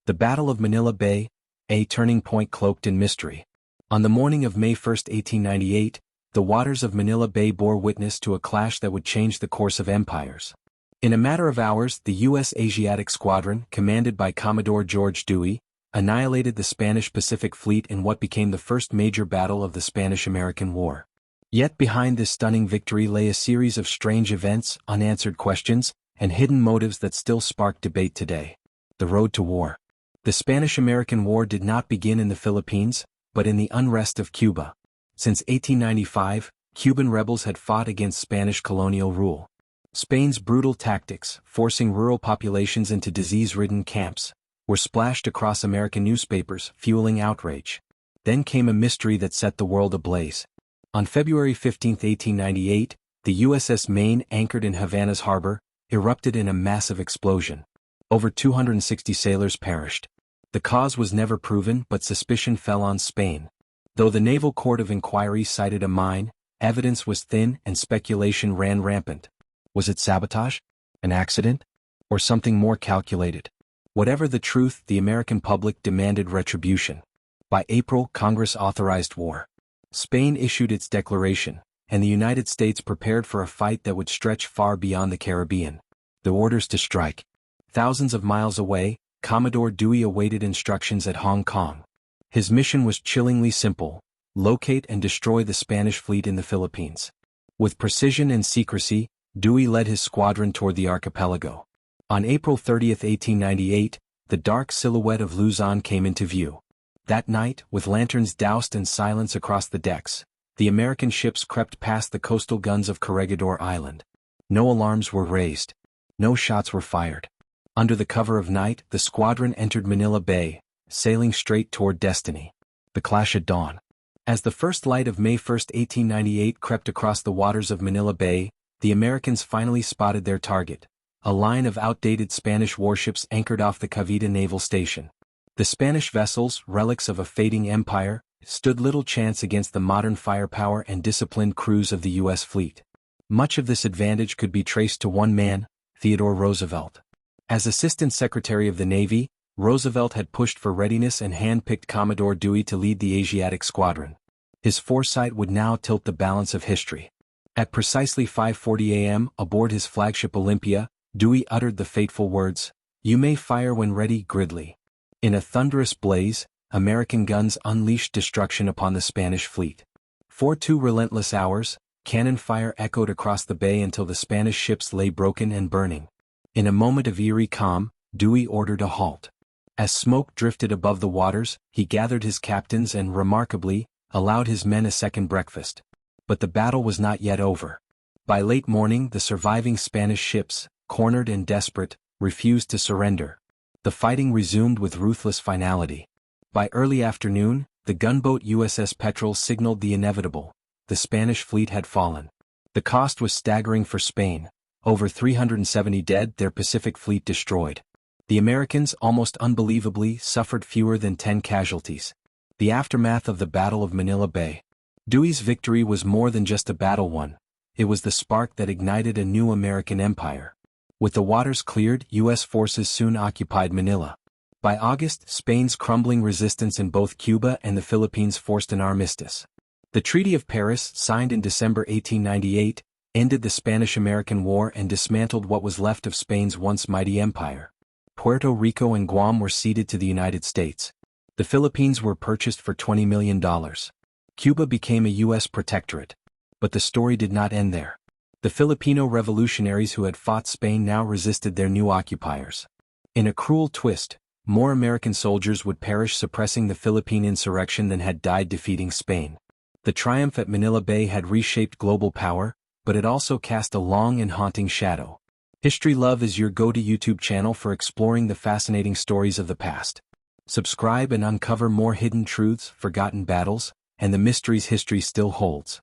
The Battle of Manila Bay, a turning point cloaked in mystery. On the morning of May 1, 1898, the waters of Manila Bay bore witness to a clash that would change the course of empires. In a matter of hours, the U.S. Asiatic Squadron, commanded by Commodore George Dewey, annihilated the Spanish Pacific Fleet in what became the first major battle of the Spanish-American War. Yet behind this stunning victory lay a series of strange events, unanswered questions, and hidden motives that still spark debate today. The road to war. The Spanish-American War did not begin in the Philippines, but in the unrest of Cuba. Since 1895, Cuban rebels had fought against Spanish colonial rule. Spain's brutal tactics, forcing rural populations into disease-ridden camps, were splashed across American newspapers, fueling outrage. Then came a mystery that set the world ablaze. On February 15, 1898, the USS Maine, anchored in Havana's harbor, erupted in a massive explosion. Over 260 sailors perished. The cause was never proven, but suspicion fell on Spain. Though the Naval Court of Inquiry cited a mine, evidence was thin and speculation ran rampant. Was it sabotage? An accident? Or something more calculated? Whatever the truth, the American public demanded retribution. By April, Congress authorized war. Spain issued its declaration, and the United States prepared for a fight that would stretch far beyond the Caribbean. The orders to strike. Thousands of miles away, Commodore Dewey awaited instructions at Hong Kong. His mission was chillingly simple: locate and destroy the Spanish fleet in the Philippines. With precision and secrecy, Dewey led his squadron toward the archipelago. On April 30, 1898, the dark silhouette of Luzon came into view. That night, with lanterns doused and silence across the decks, the American ships crept past the coastal guns of Corregidor Island. No alarms were raised. No shots were fired. Under the cover of night, the squadron entered Manila Bay, sailing straight toward destiny. The clash at dawn. As the first light of May 1, 1898 crept across the waters of Manila Bay, the Americans finally spotted their target, a line of outdated Spanish warships anchored off the Cavite Naval Station. The Spanish vessels, relics of a fading empire, stood little chance against the modern firepower and disciplined crews of the U.S. fleet. Much of this advantage could be traced to one man, Theodore Roosevelt. As Assistant Secretary of the Navy, Roosevelt had pushed for readiness and hand-picked Commodore Dewey to lead the Asiatic Squadron. His foresight would now tilt the balance of history. At precisely 5:40 a.m., aboard his flagship Olympia, Dewey uttered the fateful words, "You may fire when ready, Gridley." In a thunderous blaze, American guns unleashed destruction upon the Spanish fleet. For 2 relentless hours, cannon fire echoed across the bay until the Spanish ships lay broken and burning. In a moment of eerie calm, Dewey ordered a halt. As smoke drifted above the waters, he gathered his captains and, remarkably, allowed his men a second breakfast. But the battle was not yet over. By late morning, the surviving Spanish ships, cornered and desperate, refused to surrender. The fighting resumed with ruthless finality. By early afternoon, the gunboat USS Petrel signaled the inevitable: the Spanish fleet had fallen. The cost was staggering for Spain: over 370 dead, their Pacific fleet destroyed. The Americans, almost unbelievably, suffered fewer than 10 casualties. The aftermath of the Battle of Manila Bay. Dewey's victory was more than just a battle won. It was the spark that ignited a new American empire. With the waters cleared, U.S. forces soon occupied Manila. By August, Spain's crumbling resistance in both Cuba and the Philippines forced an armistice. The Treaty of Paris, signed in December 1898, ended the Spanish-American War and dismantled what was left of Spain's once mighty empire. Puerto Rico and Guam were ceded to the United States. The Philippines were purchased for $20 million. Cuba became a U.S. protectorate. But the story did not end there. The Filipino revolutionaries who had fought Spain now resisted their new occupiers. In a cruel twist, more American soldiers would perish suppressing the Philippine insurrection than had died defeating Spain. The triumph at Manila Bay had reshaped global power, but it also cast a long and haunting shadow. History Love is your go-to YouTube channel for exploring the fascinating stories of the past. Subscribe and uncover more hidden truths, forgotten battles, and the mysteries history still holds.